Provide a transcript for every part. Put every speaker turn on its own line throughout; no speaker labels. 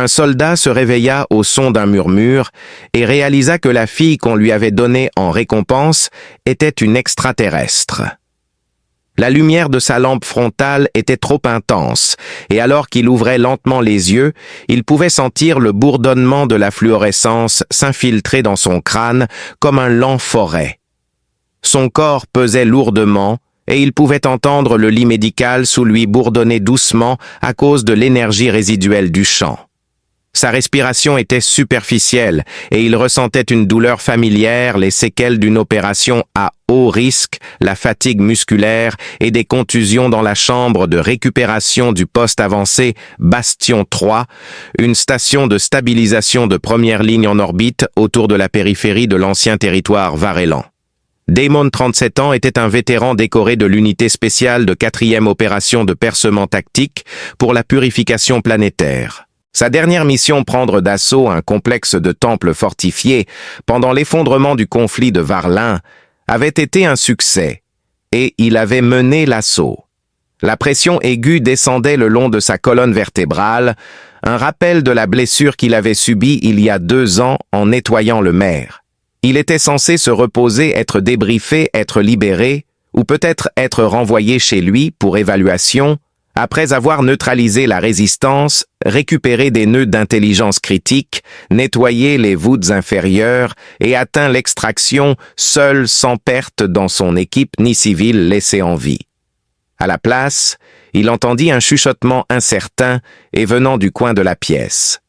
Un soldat se réveilla au son d'un murmure et réalisa que la fille qu'on lui avait donnée en récompense était une extraterrestre. La lumière de sa lampe frontale était trop intense, et alors qu'il ouvrait lentement les yeux, il pouvait sentir le bourdonnement de la fluorescence s'infiltrer dans son crâne comme un lent forêt. Son corps pesait lourdement, et il pouvait entendre le lit médical sous lui bourdonner doucement à cause de l'énergie résiduelle du chant. Sa respiration était superficielle et il ressentait une douleur familière, les séquelles d'une opération à haut risque, la fatigue musculaire et des contusions dans la chambre de récupération du poste avancé Bastion 3, une station de stabilisation de première ligne en orbite autour de la périphérie de l'ancien territoire Varellan. Damon, 37 ans, était un vétéran décoré de l'unité spéciale de 4e opération de percement tactique pour la purification planétaire. Sa dernière mission, prendre d'assaut un complexe de temples fortifiés pendant l'effondrement du conflit de Varlin, avait été un succès, et il avait mené l'assaut. La pression aiguë descendait le long de sa colonne vertébrale, un rappel de la blessure qu'il avait subie il y a 2 ans en nettoyant le maire. Il était censé se reposer, être débriefé, être libéré, ou peut-être être renvoyé chez lui pour évaluation, après avoir neutralisé la résistance, récupéré des nœuds d'intelligence critique, nettoyé les voûtes inférieures et atteint l'extraction seul sans perte dans son équipe ni civile laissée en vie. À la place, il entendit un chuchotement incertain et venant du coin de la pièce.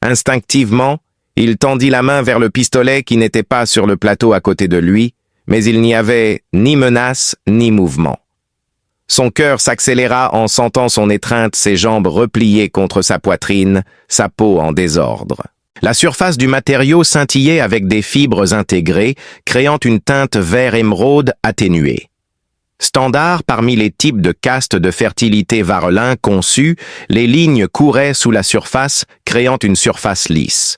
Instinctivement, il tendit la main vers le pistolet qui n'était pas sur le plateau à côté de lui, mais il n'y avait ni menace ni mouvement. Son cœur s'accéléra en sentant son étreinte, ses jambes repliées contre sa poitrine, sa peau en désordre. La surface du matériau scintillait avec des fibres intégrées, créant une teinte vert émeraude atténuée. Standard parmi les types de castes de fertilité Varelin conçus, les lignes couraient sous la surface, créant une surface lisse.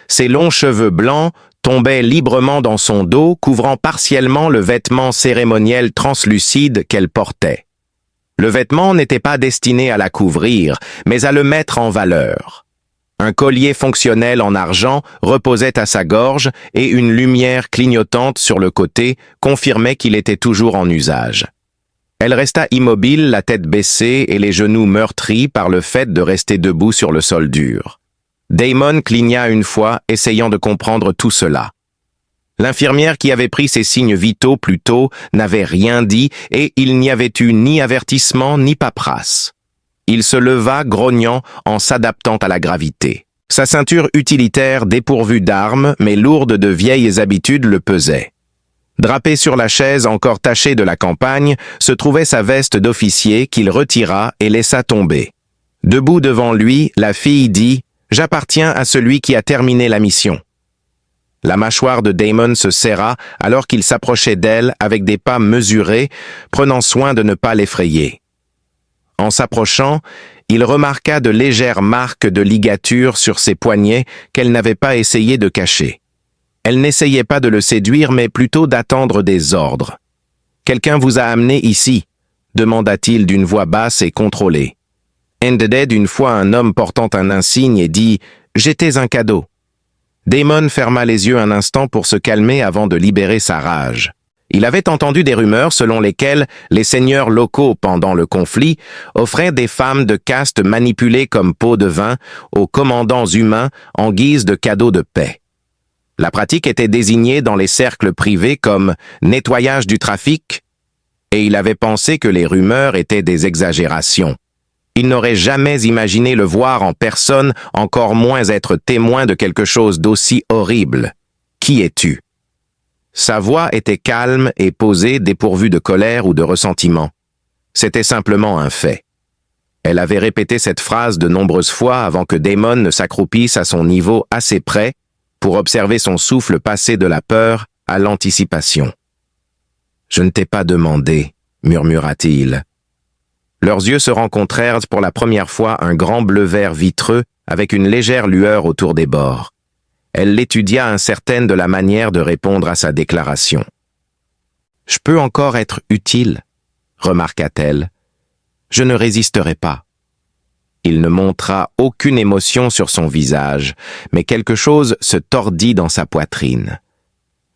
Ses longs cheveux blancs tombaient librement dans son dos, couvrant partiellement le vêtement cérémoniel translucide qu'elle portait. Le vêtement n'était pas destiné à la couvrir, mais à le mettre en valeur. Un collier fonctionnel en argent reposait à sa gorge et une lumière clignotante sur le côté confirmait qu'il était toujours en usage. Elle resta immobile, la tête baissée et les genoux meurtris par le fait de rester debout sur le sol dur. Damon cligna une fois, essayant de comprendre tout cela. L'infirmière qui avait pris ses signes vitaux plus tôt n'avait rien dit et il n'y avait eu ni avertissement ni paperasse. Il se leva, grognant, en s'adaptant à la gravité. Sa ceinture utilitaire dépourvue d'armes, mais lourde de vieilles habitudes, le pesait. Drapé sur la chaise encore tachée de la campagne, se trouvait sa veste d'officier qu'il retira et laissa tomber. Debout devant lui, la fille dit « J'appartiens à celui qui a terminé la mission ». La mâchoire de Damon se serra alors qu'il s'approchait d'elle avec des pas mesurés, prenant soin de ne pas l'effrayer. En s'approchant, il remarqua de légères marques de ligature sur ses poignets qu'elle n'avait pas essayé de cacher. Elle n'essayait pas de le séduire, mais plutôt d'attendre des ordres. « Quelqu'un vous a amené ici ?» demanda-t-il d'une voix basse et contrôlée. Ended d'une fois un homme portant un insigne et dit « J'étais un cadeau ». Damon ferma les yeux un instant pour se calmer avant de libérer sa rage. Il avait entendu des rumeurs selon lesquelles les seigneurs locaux pendant le conflit offraient des femmes de caste manipulées comme pots de vin aux commandants humains en guise de cadeaux de paix. La pratique était désignée dans les cercles privés comme nettoyage du trafic, et il avait pensé que les rumeurs étaient des exagérations. Il n'aurait jamais imaginé le voir en personne, encore moins être témoin de quelque chose d'aussi horrible. « Qui es-tu » Sa voix était calme et posée, dépourvue de colère ou de ressentiment. C'était simplement un fait. Elle avait répété cette phrase de nombreuses fois avant que Damon ne s'accroupisse à son niveau assez près pour observer son souffle passer de la peur à l'anticipation. « Je ne t'ai pas demandé, » murmura-t-il. Leurs yeux se rencontrèrent pour la première fois un grand bleu-vert vitreux avec une légère lueur autour des bords. Elle l'étudia incertaine de la manière de répondre à sa déclaration. « Je peux encore être utile, » remarqua-t-elle. « Je ne résisterai pas. » Il ne montra aucune émotion sur son visage, mais quelque chose se tordit dans sa poitrine.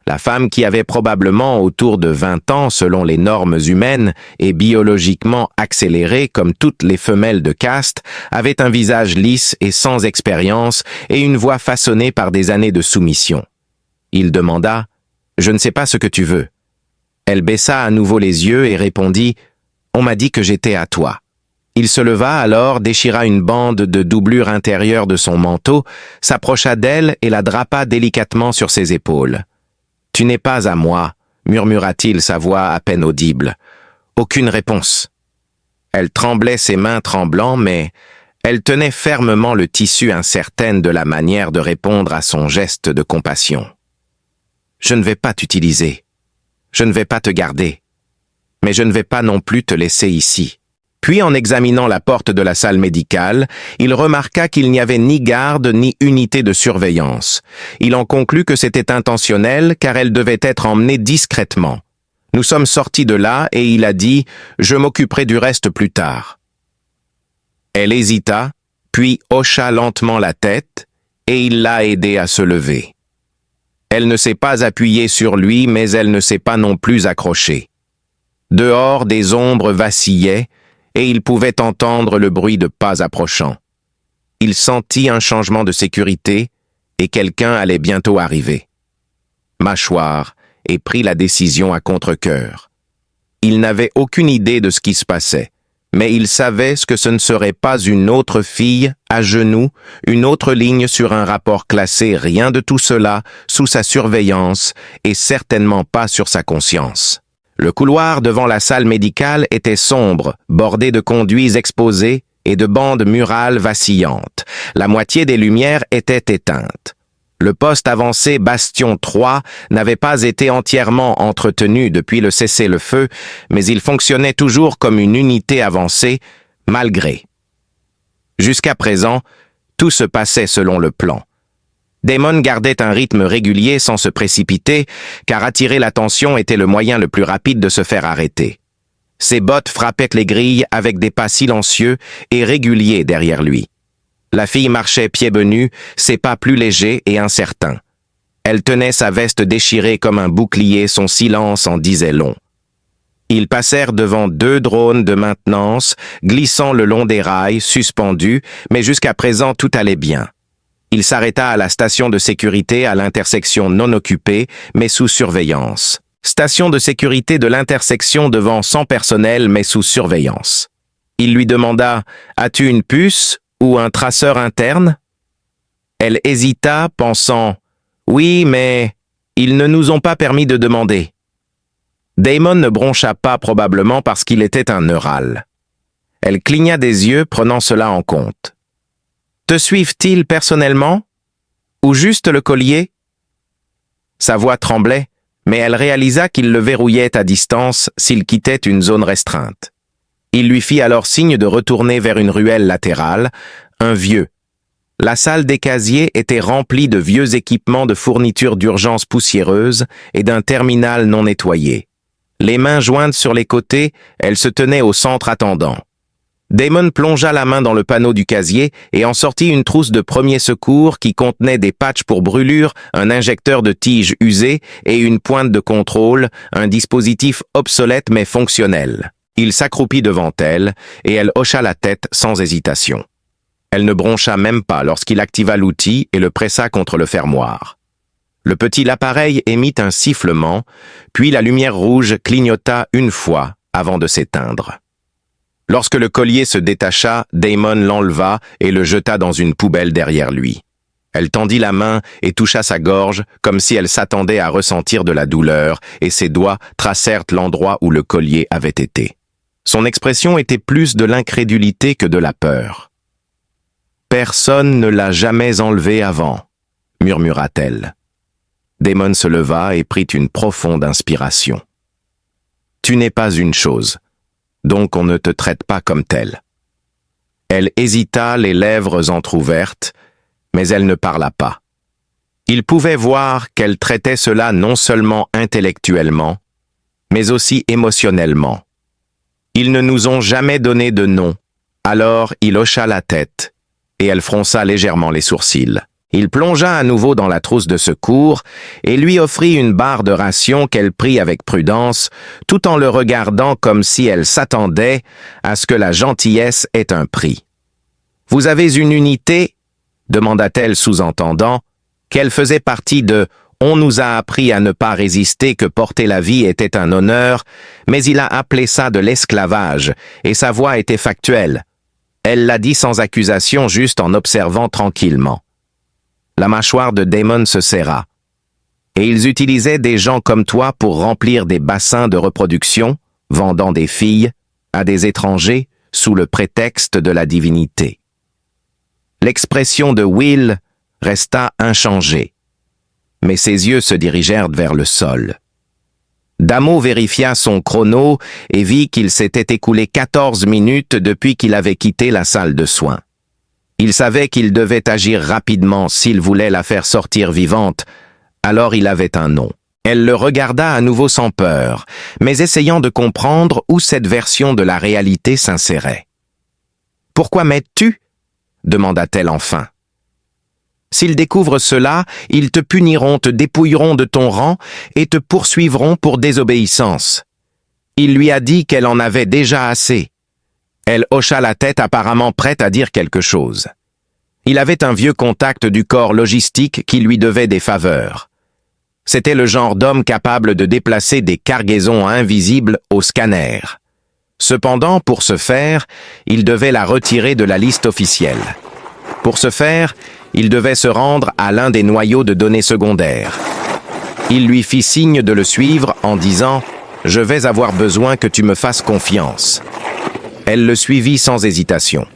La femme qui avait probablement autour de 20 ans selon les normes humaines et biologiquement accélérée comme toutes les femelles de caste, avait un visage lisse et sans expérience et une voix façonnée par des années de soumission. Il demanda « Je ne sais pas ce que tu veux ». Elle baissa à nouveau les yeux et répondit « On m'a dit que j'étais à toi ». Il se leva alors, déchira une bande de doublure intérieure de son manteau, s'approcha d'elle et la drapa délicatement sur ses épaules. « Tu n'es pas à moi », murmura-t-il, sa voix à peine audible. Aucune réponse. Elle tremblait, ses mains tremblant, mais elle tenait fermement le tissu incertaine de la manière de répondre à son geste de compassion. « Je ne vais pas t'utiliser. Je ne vais pas te garder. Mais je ne vais pas non plus te laisser ici. » Puis, en examinant la porte de la salle médicale, il remarqua qu'il n'y avait ni garde ni unité de surveillance. Il en conclut que c'était intentionnel car elle devait être emmenée discrètement. Nous sommes sortis de là et il a dit « Je m'occuperai du reste plus tard ». Elle hésita, puis hocha lentement la tête et il l'a aidée à se lever. Elle ne s'est pas appuyée sur lui, mais elle ne s'est pas non plus accrochée. Dehors, des ombres vacillaient, et il pouvait entendre le bruit de pas approchant. Il sentit un changement de sécurité et quelqu'un allait bientôt arriver. Mâchoire et prit la décision à contre-cœur. Il n'avait aucune idée de ce qui se passait, mais il savait que ce ne serait pas une autre fille, à genoux, une autre ligne sur un rapport classé, rien de tout cela, sous sa surveillance et certainement pas sur sa conscience. Le couloir devant la salle médicale était sombre, bordé de conduits exposés et de bandes murales vacillantes. La moitié des lumières étaient éteintes. Le poste avancé Bastion 3 n'avait pas été entièrement entretenu depuis le cessez-le-feu, mais il fonctionnait toujours comme une unité avancée, malgré. Jusqu'à présent, tout se passait selon le plan. Damon gardait un rythme régulier sans se précipiter, car attirer l'attention était le moyen le plus rapide de se faire arrêter. Ses bottes frappaient les grilles avec des pas silencieux et réguliers derrière lui. La fille marchait pieds nus, ses pas plus légers et incertains. Elle tenait sa veste déchirée comme un bouclier, son silence en disait long. Ils passèrent devant 2 drones de maintenance, glissant le long des rails, suspendus, mais jusqu'à présent tout allait bien. Il s'arrêta à la station de sécurité à l'intersection non occupée, mais sous surveillance. Station de sécurité de l'intersection devant 100 personnel, mais sous surveillance. Il lui demanda « As-tu une puce ou un traceur interne ?» Elle hésita, pensant « Oui, mais ils ne nous ont pas permis de demander. » Damon ne broncha pas probablement parce qu'il était un neural. Elle cligna des yeux, prenant cela en compte. Te suivent-ils personnellement? Ou juste le collier? Sa voix tremblait, mais elle réalisa qu'il le verrouillait à distance s'il quittait une zone restreinte. Il lui fit alors signe de retourner vers une ruelle latérale, un vieux. La salle des casiers était remplie de vieux équipements de fournitures d'urgence poussiéreuses et d'un terminal non nettoyé. Les mains jointes sur les côtés, elle se tenait au centre attendant. Damon plongea la main dans le panneau du casier et en sortit une trousse de premiers secours qui contenait des patchs pour brûlure, un injecteur de tige usé et une pointe de contrôle, un dispositif obsolète mais fonctionnel. Il s'accroupit devant elle et elle hocha la tête sans hésitation. Elle ne broncha même pas lorsqu'il activa l'outil et le pressa contre le fermoir. Le petit appareil émit un sifflement, puis la lumière rouge clignota une fois avant de s'éteindre. Lorsque le collier se détacha, Damon l'enleva et le jeta dans une poubelle derrière lui. Elle tendit la main et toucha sa gorge comme si elle s'attendait à ressentir de la douleur et ses doigts tracèrent l'endroit où le collier avait été. Son expression était plus de l'incrédulité que de la peur. « Personne ne l'a jamais enlevé avant », murmura-t-elle. Damon se leva et prit une profonde inspiration. « Tu n'es pas une chose. Donc on ne te traite pas comme tel. » Elle hésita, les lèvres entr'ouvertes, mais elle ne parla pas. Il pouvait voir qu'elle traitait cela non seulement intellectuellement, mais aussi émotionnellement. Ils ne nous ont jamais donné de nom, Alors il hocha la tête, et elle fronça légèrement les sourcils. Il plongea à nouveau dans la trousse de secours et lui offrit une barre de ration qu'elle prit avec prudence, tout en le regardant comme si elle s'attendait à ce que la gentillesse ait un prix. « Vous avez une unité ?» demanda-t-elle sous-entendant qu'elle faisait partie de « On nous a appris à ne pas résister, que porter la vie était un honneur », mais il a appelé ça de l'esclavage, et sa voix était factuelle. Elle l'a dit sans accusation, juste en observant tranquillement. La mâchoire de Damon se serra. Et ils utilisaient des gens comme toi pour remplir des bassins de reproduction, vendant des filles à des étrangers sous le prétexte de la divinité. L'expression de Will resta inchangée, mais ses yeux se dirigèrent vers le sol. Damo vérifia son chrono et vit qu'il s'était écoulé 14 minutes depuis qu'il avait quitté la salle de soins. Il savait qu'il devait agir rapidement s'il voulait la faire sortir vivante, alors il avait un nom. Elle le regarda à nouveau sans peur, mais essayant de comprendre où cette version de la réalité s'insérait. « Pourquoi m'aides-tu » demanda-t-elle enfin. « S'ils découvrent cela, ils te puniront, te dépouilleront de ton rang et te poursuivront pour désobéissance. » Il lui a dit qu'elle en avait déjà assez. Elle hocha la tête, apparemment prête à dire quelque chose. Il avait un vieux contact du corps logistique qui lui devait des faveurs. C'était le genre d'homme capable de déplacer des cargaisons invisibles au scanner. Cependant, pour ce faire, il devait la retirer de la liste officielle. Pour ce faire, il devait se rendre à l'un des noyaux de données secondaires. Il lui fit signe de le suivre en disant « Je vais avoir besoin que tu me fasses confiance ». Elle le suivit sans hésitation.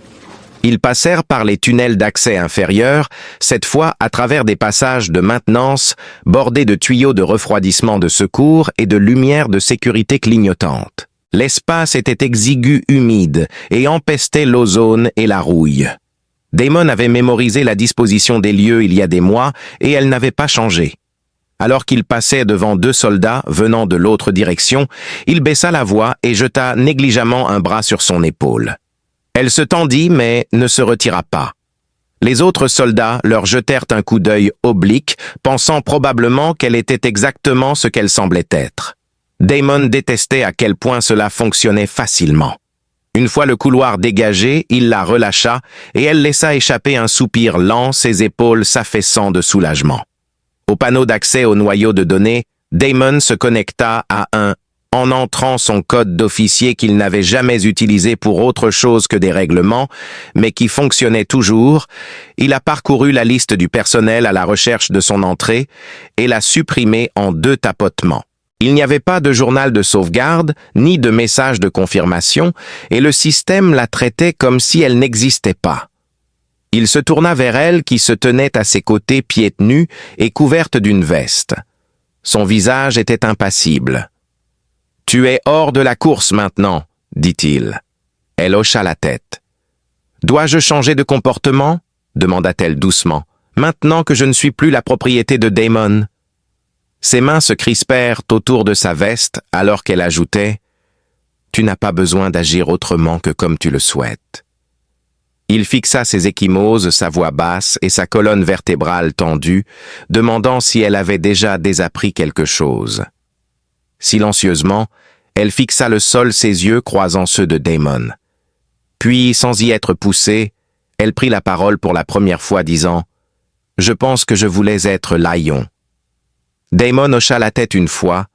Ils passèrent par les tunnels d'accès inférieurs, cette fois à travers des passages de maintenance bordés de tuyaux de refroidissement de secours et de lumières de sécurité clignotantes. L'espace était exigu, humide et empestait l'ozone et la rouille. Damon avait mémorisé la disposition des lieux il y a des mois et elle n'avait pas changé. Alors qu'il passait devant 2 soldats venant de l'autre direction, il baissa la voix et jeta négligemment un bras sur son épaule. Elle se tendit mais ne se retira pas. Les autres soldats leur jetèrent un coup d'œil oblique, pensant probablement qu'elle était exactement ce qu'elle semblait être. Damon détestait à quel point cela fonctionnait facilement. Une fois le couloir dégagé, il la relâcha et elle laissa échapper un soupir lent, ses épaules s'affaissant de soulagement. Au panneau d'accès au noyau de données, Damon se connecta à en entrant son code d'officier qu'il n'avait jamais utilisé pour autre chose que des règlements, mais qui fonctionnait toujours. Il a parcouru la liste du personnel à la recherche de son entrée et l'a supprimée en 2 tapotements. Il n'y avait pas de journal de sauvegarde, ni de message de confirmation, et le système la traitait comme si elle n'existait pas. Il se tourna vers elle qui se tenait à ses côtés pieds nus et couverte d'une veste. Son visage était impassible. « Tu es hors de la course maintenant, » dit-il. Elle hocha la tête. « Dois-je changer de comportement ?» demanda-t-elle doucement. « Maintenant que je ne suis plus la propriété de Damon. » Ses mains se crispèrent autour de sa veste alors qu'elle ajoutait « Tu n'as pas besoin d'agir autrement que comme tu le souhaites. » Il fixa ses ecchymoses, sa voix basse et sa colonne vertébrale tendue, demandant si elle avait déjà désappris quelque chose. Silencieusement, elle fixa le sol, ses yeux croisant ceux de Damon. Puis, sans y être poussée, elle prit la parole pour la première fois, disant « Je pense que je voulais être Lion. » Damon hocha la tête une fois,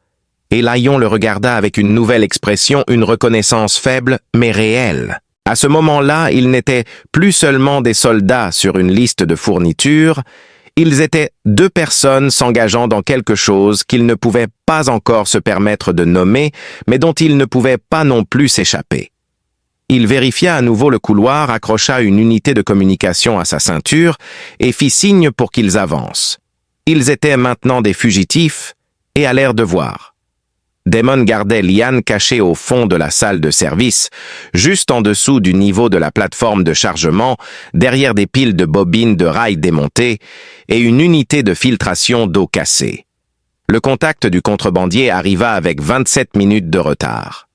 et Lion le regarda avec une nouvelle expression, une reconnaissance faible, mais réelle. À ce moment-là, ils n'étaient plus seulement des soldats sur une liste de fournitures, ils étaient 2 personnes s'engageant dans quelque chose qu'ils ne pouvaient pas encore se permettre de nommer, mais dont ils ne pouvaient pas non plus s'échapper. Il vérifia à nouveau le couloir, accrocha une unité de communication à sa ceinture et fit signe pour qu'ils avancent. Ils étaient maintenant des fugitifs et allèrent de voir. Damon gardait Liane cachée au fond de la salle de service, juste en dessous du niveau de la plateforme de chargement, derrière des piles de bobines de rails démontées et une unité de filtration d'eau cassée. Le contact du contrebandier arriva avec 27 minutes de retard.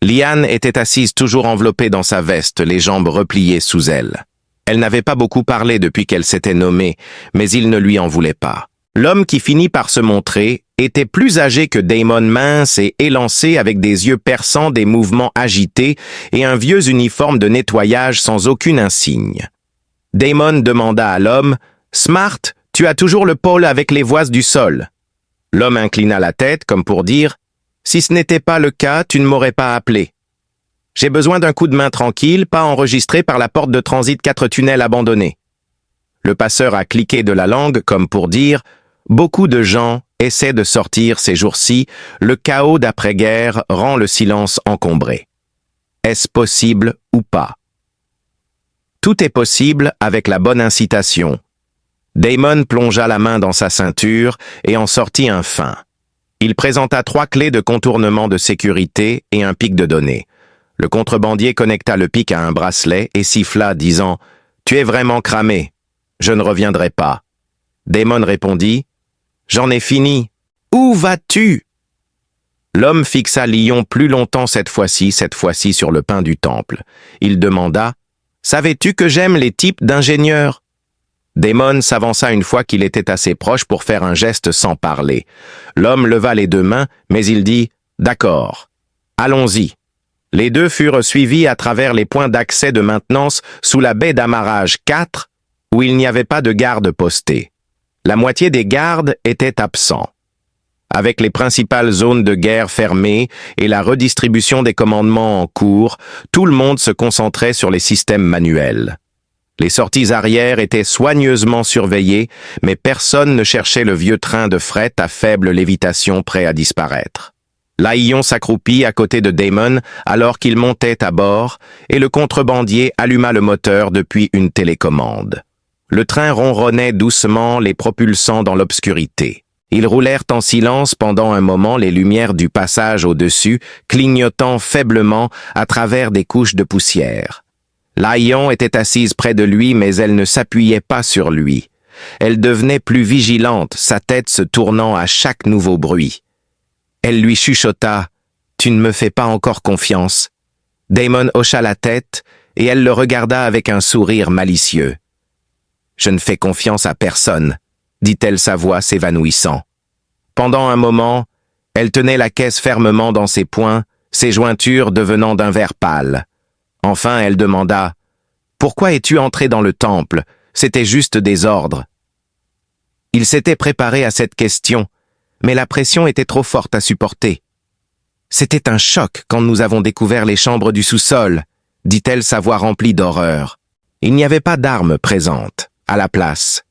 Liane était assise toujours enveloppée dans sa veste, les jambes repliées sous elle. Elle n'avait pas beaucoup parlé depuis qu'elle s'était nommée, mais il ne lui en voulait pas. L'homme qui finit par se montrer était plus âgé que Damon, mince et élancé avec des yeux perçants, des mouvements agités et un vieux uniforme de nettoyage sans aucun insigne. Damon demanda à l'homme « Smart, tu as toujours le pôle avec les voies du sol ?» L'homme inclina la tête comme pour dire « Si ce n'était pas le cas, tu ne m'aurais pas appelé. J'ai besoin d'un coup de main tranquille, pas enregistré par la porte de transit 4 tunnels abandonnés. » Le passeur a cliqué de la langue comme pour dire « Beaucoup de gens essaient de sortir ces jours-ci, le chaos d'après-guerre rend le silence encombré. Est-ce possible ou pas? » Tout est possible avec la bonne incitation. Damon plongea la main dans sa ceinture et en sortit un fin. Il présenta 3 clés de contournement de sécurité et un pic de données. Le contrebandier connecta le pic à un bracelet et siffla, disant « Tu es vraiment cramé. Je ne reviendrai pas. » Damon répondit « J'en ai fini. Où vas-tu » L'homme fixa Lion plus longtemps cette fois-ci sur le pain du temple. Il demanda « Savais-tu que j'aime les types d'ingénieurs » Damon s'avança une fois qu'il était assez proche pour faire un geste sans parler. L'homme leva les 2 mains, mais il dit « D'accord. Allons-y. » Les 2 furent suivis à travers les points d'accès de maintenance sous la baie d'amarrage 4, où il n'y avait pas de garde postés. La moitié des gardes étaient absents. Avec les principales zones de guerre fermées et la redistribution des commandements en cours, tout le monde se concentrait sur les systèmes manuels. Les sorties arrière étaient soigneusement surveillées, mais personne ne cherchait le vieux train de fret à faible lévitation prêt à disparaître. L'Haillon s'accroupit à côté de Damon alors qu'il montait à bord et le contrebandier alluma le moteur depuis une télécommande. Le train ronronnait doucement, les propulsant dans l'obscurité. Ils roulèrent en silence pendant un moment, les lumières du passage au-dessus, clignotant faiblement à travers des couches de poussière. L'Haillon était assise près de lui, mais elle ne s'appuyait pas sur lui. Elle devenait plus vigilante, sa tête se tournant à chaque nouveau bruit. Elle lui chuchota « Tu ne me fais pas encore confiance ?» Damon hocha la tête et elle le regarda avec un sourire malicieux. « Je ne fais confiance à personne », dit-elle, sa voix s'évanouissant. Pendant un moment, elle tenait la caisse fermement dans ses poings, ses jointures devenant d'un vert pâle. Enfin, elle demanda « Pourquoi es-tu entré dans le temple? C'était juste des ordres. » Il s'était préparé à cette question, mais la pression était trop forte à supporter. « C'était un choc quand nous avons découvert les chambres du sous-sol, » dit-elle, sa voix remplie d'horreur. Il n'y avait pas d'armes présentes, à la place.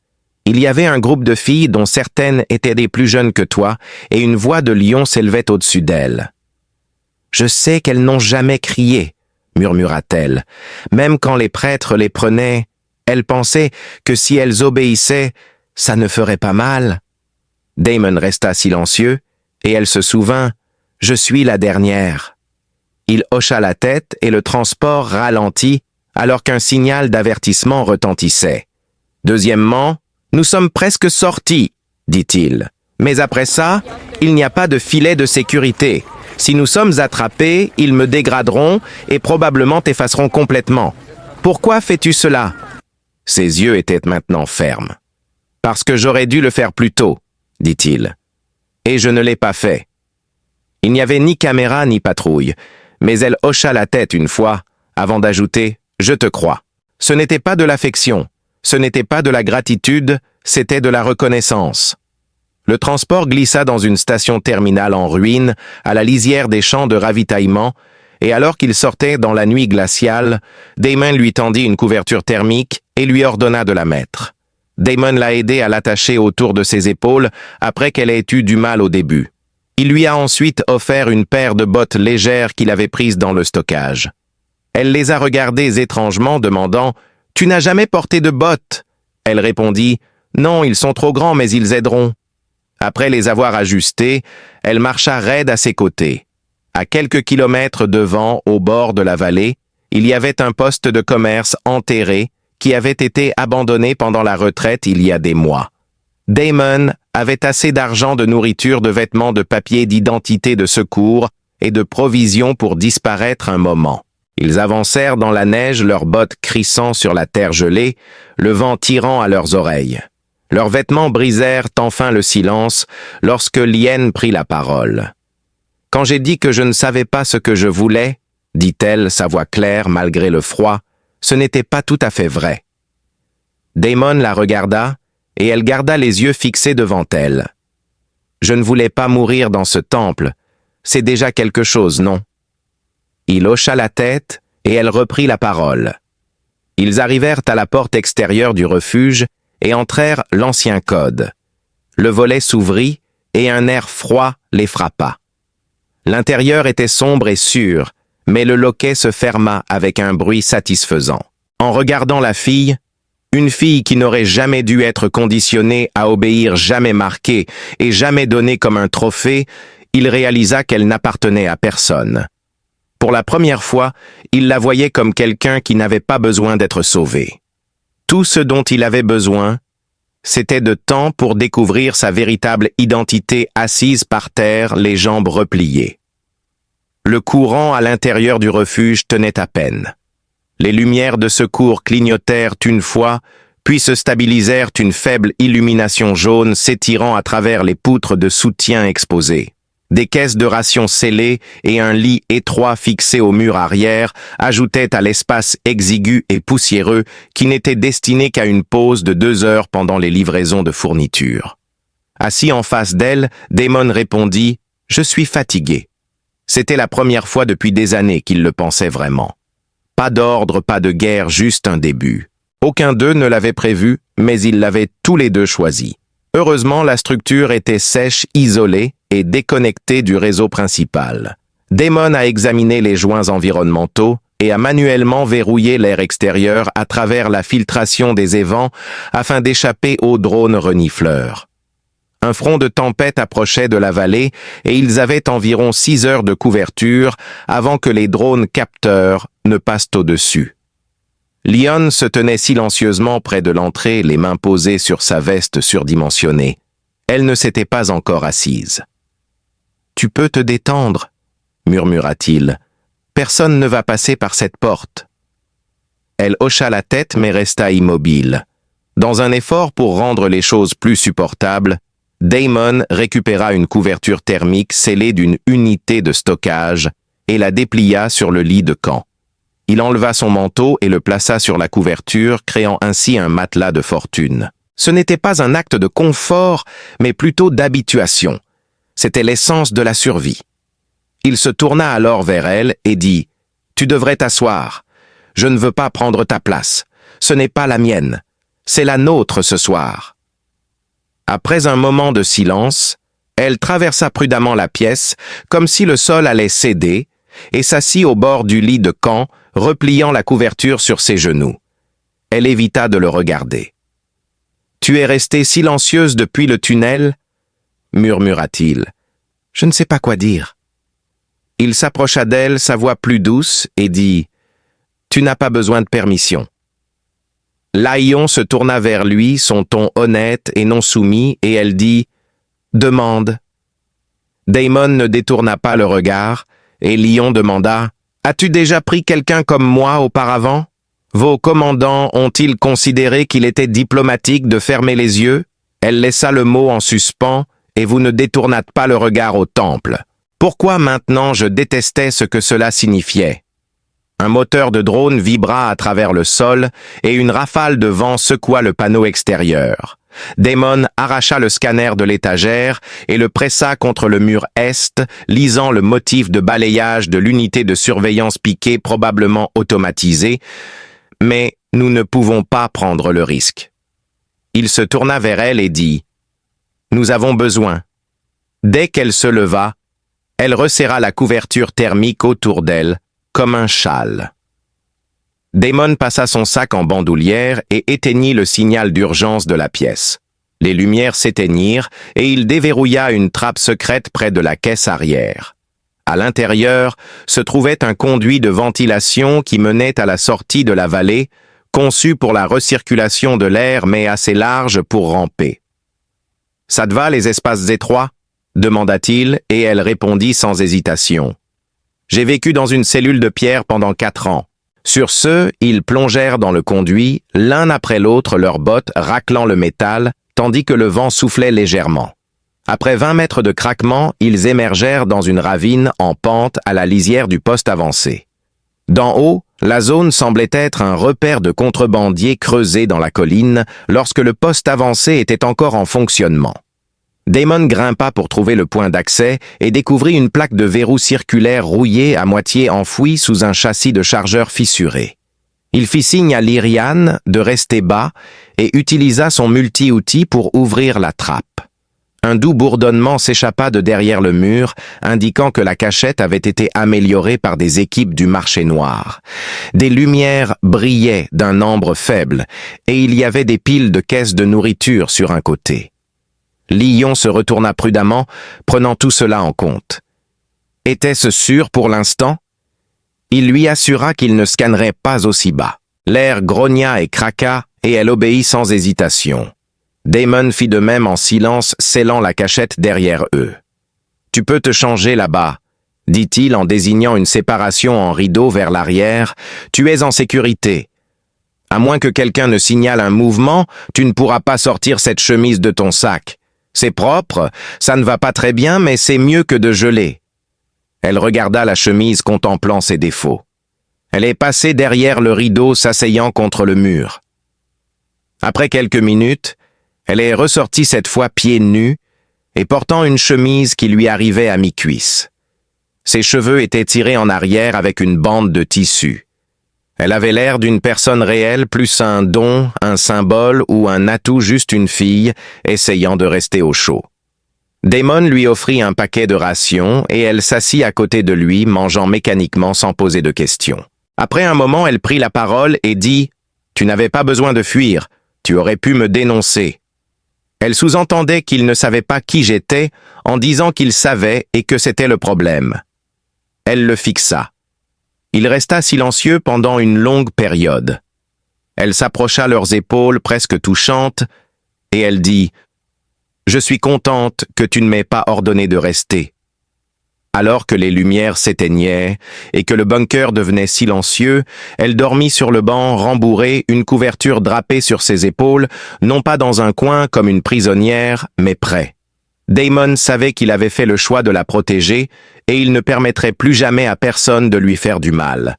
Il y avait un groupe de filles dont certaines étaient des plus jeunes que toi, et une voix de lion s'élevait au-dessus d'elles. « Je sais qu'elles n'ont jamais crié, » murmura-t-elle. Même quand les prêtres les prenaient, elle pensait que si elles obéissaient, ça ne ferait pas mal. Damon resta silencieux, et elle se souvint « Je suis la dernière ». Il hocha la tête et le transport ralentit alors qu'un signal d'avertissement retentissait. Deuxièmement, « Nous sommes presque sortis », dit-il. « Mais après ça, il n'y a pas de filet de sécurité. Si nous sommes attrapés, ils me dégraderont et probablement t'effaceront complètement. Pourquoi fais-tu cela ?» Ses yeux étaient maintenant fermes. « Parce que j'aurais dû le faire plus tôt, » dit-il. « Et je ne l'ai pas fait. » Il n'y avait ni caméra ni patrouille, mais elle hocha la tête une fois, avant d'ajouter « Je te crois. » Ce n'était pas de l'affection, ce n'était pas de la gratitude, c'était de la reconnaissance. Le transport glissa dans une station terminale en ruine, à la lisière des champs de ravitaillement, et alors qu'il sortait dans la nuit glaciale, Damon lui tendit une couverture thermique et lui ordonna de la mettre. Damon l'a aidé à l'attacher autour de ses épaules après qu'elle ait eu du mal au début. Il lui a ensuite offert une paire de bottes légères qu'il avait prises dans le stockage. Elle les a regardées étrangement, demandant « Tu n'as jamais porté de bottes ?» Elle répondit « Non, ils sont trop grands, mais ils aideront. » Après les avoir ajustés, elle marcha raide à ses côtés. À quelques kilomètres devant, au bord de la vallée, il y avait un poste de commerce enterré qui avait été abandonné pendant la retraite il y a des mois. Damon avait assez d'argent, de nourriture, de vêtements, de papiers d'identité, de secours, et de provisions pour disparaître un moment. Ils avancèrent dans la neige, leurs bottes crissant sur la terre gelée, le vent tirant à leurs oreilles. Leurs vêtements brisèrent enfin le silence lorsque Lien prit la parole. « Quand j'ai dit que je ne savais pas ce que je voulais, dit-elle, sa voix claire malgré le froid, ce n'était pas tout à fait vrai. » Daemon la regarda, et elle garda les yeux fixés devant elle. « Je ne voulais pas mourir dans ce temple. C'est déjà quelque chose, non ?» Il hocha la tête, et elle reprit la parole. Ils arrivèrent à la porte extérieure du refuge et entrèrent l'ancien code. Le volet s'ouvrit, et un air froid les frappa. L'intérieur était sombre et sûr, mais le loquet se ferma avec un bruit satisfaisant. En regardant la fille, une fille qui n'aurait jamais dû être conditionnée à obéir, jamais marquée et jamais donnée comme un trophée, il réalisa qu'elle n'appartenait à personne. Pour la première fois, il la voyait comme quelqu'un qui n'avait pas besoin d'être sauvé. Tout ce dont il avait besoin, c'était de temps pour découvrir sa véritable identité assise par terre, les jambes repliées. Le courant à l'intérieur du refuge tenait à peine. Les lumières de secours clignotèrent une fois, puis se stabilisèrent, une faible illumination jaune s'étirant à travers les poutres de soutien exposées. Des caisses de rations scellées et un lit étroit fixé au mur arrière ajoutaient à l'espace exigu et poussiéreux qui n'était destiné qu'à une pause de 2 heures pendant les livraisons de fournitures. Assis en face d'elle, Daemon répondit « Je suis fatigué ». C'était la première fois depuis des années qu'il le pensait vraiment. Pas d'ordre, pas de guerre, juste un début. Aucun d'eux ne l'avait prévu, mais ils l'avaient tous les deux choisi. Heureusement, la structure était sèche, isolée et déconnectée du réseau principal. Daemon a examiné les joints environnementaux et a manuellement verrouillé l'air extérieur à travers la filtration des évents afin d'échapper aux drones renifleurs. Un front de tempête approchait de la vallée et ils avaient environ 6 heures de couverture avant que les drones capteurs ne passent au-dessus. Lien se tenait silencieusement près de l'entrée, les mains posées sur sa veste surdimensionnée. Elle ne s'était pas encore assise. « Tu peux te détendre, » murmura-t-il. « Personne ne va passer par cette porte. » Elle hocha la tête mais resta immobile. Dans un effort pour rendre les choses plus supportables, Daemon récupéra une couverture thermique scellée d'une unité de stockage et la déplia sur le lit de camp. Il enleva son manteau et le plaça sur la couverture, créant ainsi un matelas de fortune. Ce n'était pas un acte de confort, mais plutôt d'habituation. C'était l'essence de la survie. Il se tourna alors vers elle et dit « Tu devrais t'asseoir. Je ne veux pas prendre ta place. Ce n'est pas la mienne. C'est la nôtre ce soir. » Après un moment de silence, elle traversa prudemment la pièce, comme si le sol allait céder, et s'assit au bord du lit de camp, repliant la couverture sur ses genoux. Elle évita de le regarder. « Tu es restée silencieuse depuis le tunnel ?» murmura-t-il. « Je ne sais pas quoi dire. » Il s'approcha d'elle, sa voix plus douce, et dit « Tu n'as pas besoin de permission. » Laïon se tourna vers lui, son ton honnête et non soumis, et elle dit « Demande. » Daemon ne détourna pas le regard, et Lion demanda « As-tu déjà pris quelqu'un comme moi auparavant? Vos commandants ont-ils considéré qu'il était diplomatique de fermer les yeux? » Elle laissa le mot en suspens, et vous ne détournâtes pas le regard au temple. Pourquoi maintenant je détestais ce que cela signifiait? Un moteur de drone vibra à travers le sol, et une rafale de vent secoua le panneau extérieur. Daemon arracha le scanner de l'étagère et le pressa contre le mur est, lisant le motif de balayage de l'unité de surveillance piquée probablement automatisée, mais nous ne pouvons pas prendre le risque. Il se tourna vers elle et dit « Nous avons besoin. » Dès qu'elle se leva, elle resserra la couverture thermique autour d'elle, comme un châle. Daemon passa son sac en bandoulière et éteignit le signal d'urgence de la pièce. Les lumières s'éteignirent et il déverrouilla une trappe secrète près de la caisse arrière. À l'intérieur se trouvait un conduit de ventilation qui menait à la sortie de la vallée, conçu pour la recirculation de l'air mais assez large pour ramper. « Ça te va les espaces étroits ?» demanda-t-il et elle répondit sans hésitation. J'ai vécu dans une cellule de pierre pendant 4 ans. Sur ce, ils plongèrent dans le conduit, l'un après l'autre leurs bottes raclant le métal, tandis que le vent soufflait légèrement. Après 20 mètres de craquement, ils émergèrent dans une ravine en pente à la lisière du poste avancé. D'en haut, la zone semblait être un repère de contrebandiers creusé dans la colline lorsque le poste avancé était encore en fonctionnement. Damon grimpa pour trouver le point d'accès et découvrit une plaque de verrou circulaire rouillée à moitié enfouie sous un châssis de chargeur fissuré. Il fit signe à Lyriane de rester bas et utilisa son multi-outil pour ouvrir la trappe. Un doux bourdonnement s'échappa de derrière le mur, indiquant que la cachette avait été améliorée par des équipes du marché noir. Des lumières brillaient d'un ambre faible et il y avait des piles de caisses de nourriture sur un côté. Lyon se retourna prudemment, prenant tout cela en compte. Était-ce sûr pour l'instant? Il lui assura qu'il ne scannerait pas aussi bas. L'air grogna et craqua, et elle obéit sans hésitation. Damon fit de même en silence, scellant la cachette derrière eux. « Tu peux te changer là-bas », dit-il en désignant une séparation en rideau vers l'arrière. « Tu es en sécurité. À moins que quelqu'un ne signale un mouvement, tu ne pourras pas sortir cette chemise de ton sac. C'est propre, ça ne va pas très bien, mais c'est mieux que de geler. » Elle regarda la chemise contemplant ses défauts. Elle est passée derrière le rideau s'asseyant contre le mur. Après quelques minutes, elle est ressortie cette fois pieds nus et portant une chemise qui lui arrivait à mi-cuisse. Ses cheveux étaient tirés en arrière avec une bande de tissu. Elle avait l'air d'une personne réelle plus un don, un symbole ou un atout juste une fille, essayant de rester au chaud. Damon lui offrit un paquet de rations et elle s'assit à côté de lui, mangeant mécaniquement sans poser de questions. Après un moment, elle prit la parole et dit « Tu n'avais pas besoin de fuir, tu aurais pu me dénoncer. » Elle sous-entendait qu'il ne savait pas qui j'étais en disant qu'il savait et que c'était le problème. Elle le fixa. Il resta silencieux pendant une longue période. Elle s'approcha leurs épaules presque touchantes et elle dit « Je suis contente que tu ne m'aies pas ordonné de rester. » Alors que les lumières s'éteignaient et que le bunker devenait silencieux, elle dormit sur le banc rembourrée, une couverture drapée sur ses épaules, non pas dans un coin comme une prisonnière, mais près. Damon savait qu'il avait fait le choix de la protéger et il ne permettrait plus jamais à personne de lui faire du mal.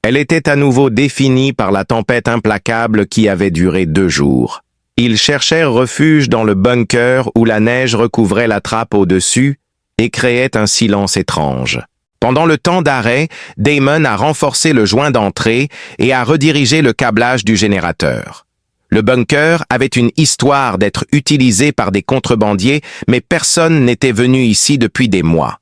Elle était à nouveau définie par la tempête implacable qui avait duré 2 jours. Ils cherchèrent refuge dans le bunker où la neige recouvrait la trappe au-dessus et créait un silence étrange. Pendant le temps d'arrêt, Damon a renforcé le joint d'entrée et a redirigé le câblage du générateur. Le bunker avait une histoire d'être utilisé par des contrebandiers, mais personne n'était venu ici depuis des mois.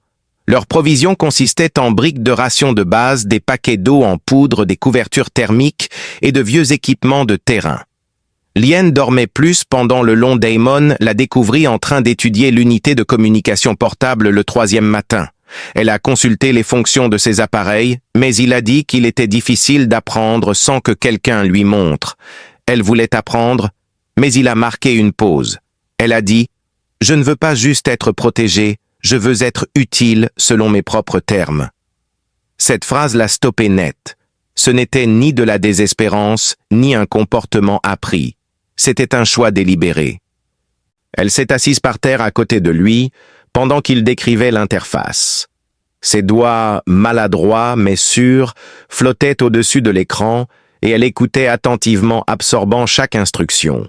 Leurs provisions consistaient en briques de rations de base, des paquets d'eau en poudre, des couvertures thermiques et de vieux équipements de terrain. Lien dormait plus pendant le long. Damon la découvrit en train d'étudier l'unité de communication portable le 3e matin. Elle a consulté les fonctions de ses appareils, mais il a dit qu'il était difficile d'apprendre sans que quelqu'un lui montre. Elle voulait apprendre, mais il a marqué une pause. Elle a dit « Je ne veux pas juste être protégée, je veux être utile selon mes propres termes. » Cette phrase l'a stoppé net. Ce n'était ni de la désespérance, ni un comportement appris. C'était un choix délibéré. Elle s'est assise par terre à côté de lui, pendant qu'il décrivait l'interface. Ses doigts, maladroits mais sûrs, flottaient au-dessus de l'écran, et elle écoutait attentivement, absorbant chaque instruction.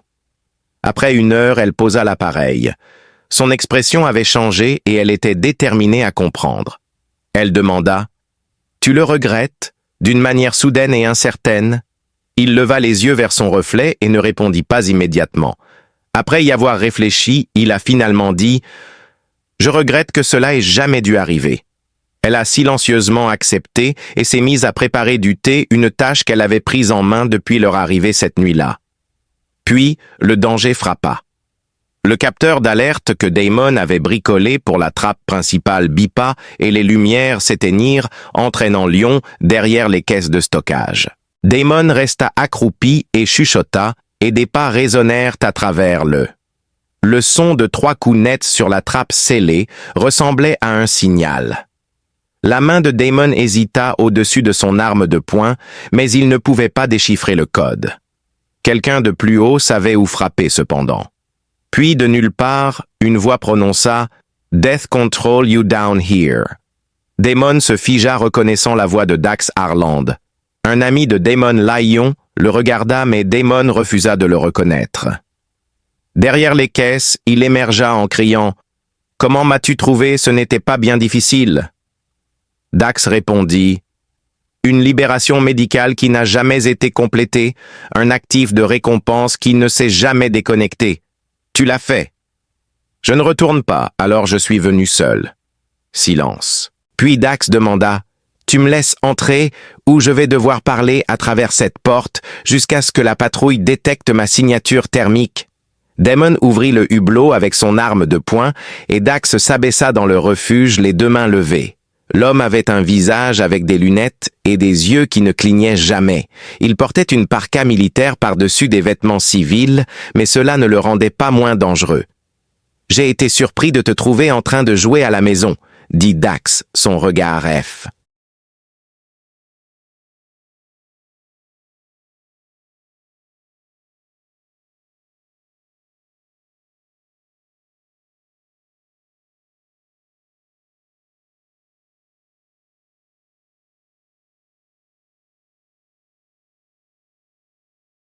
Après 1 heure, elle posa l'appareil. Son expression avait changé et elle était déterminée à comprendre. Elle demanda « Tu le regrettes ?» d'une manière soudaine et incertaine. Il leva les yeux vers son reflet et ne répondit pas immédiatement. Après y avoir réfléchi, il a finalement dit « Je regrette que cela ait jamais dû arriver. » Elle a silencieusement accepté et s'est mise à préparer du thé, une tâche qu'elle avait prise en main depuis leur arrivée cette nuit-là. Puis, le danger frappa. Le capteur d'alerte que Damon avait bricolé pour la trappe principale bipa et les lumières s'éteignirent, entraînant Lyon derrière les caisses de stockage. Damon resta accroupi et chuchota, et des pas résonnèrent à travers le. Le son de 3 coups nets sur la trappe scellée ressemblait à un signal. La main de Damon hésita au-dessus de son arme de poing, mais il ne pouvait pas déchiffrer le code. Quelqu'un de plus haut savait où frapper cependant. Puis, de nulle part, une voix prononça « Death control you down here ». Damon se figea reconnaissant la voix de Dax Harland. Un ami de Damon Lyon le regarda, mais Damon refusa de le reconnaître. Derrière les caisses, il émergea en criant « Comment m'as-tu trouvé? Ce n'était pas bien difficile. » Dax répondit « Une libération médicale qui n'a jamais été complétée, un actif de récompense qui ne s'est jamais déconnecté. Tu l'as fait. » « Je ne retourne pas, alors je suis venu seul. » Silence. Puis Dax demanda « Tu me laisses entrer ou je vais devoir parler à travers cette porte jusqu'à ce que la patrouille détecte ma signature thermique ?» Damon ouvrit le hublot avec son arme de poing et Dax s'abaissa dans le refuge, les deux mains levées. L'homme avait un visage avec des lunettes et des yeux qui ne clignaient jamais. Il portait une parka militaire par-dessus des vêtements civils, mais cela ne le rendait pas moins dangereux. « J'ai été surpris de te trouver en train de jouer à la maison », dit Dax, son regard F.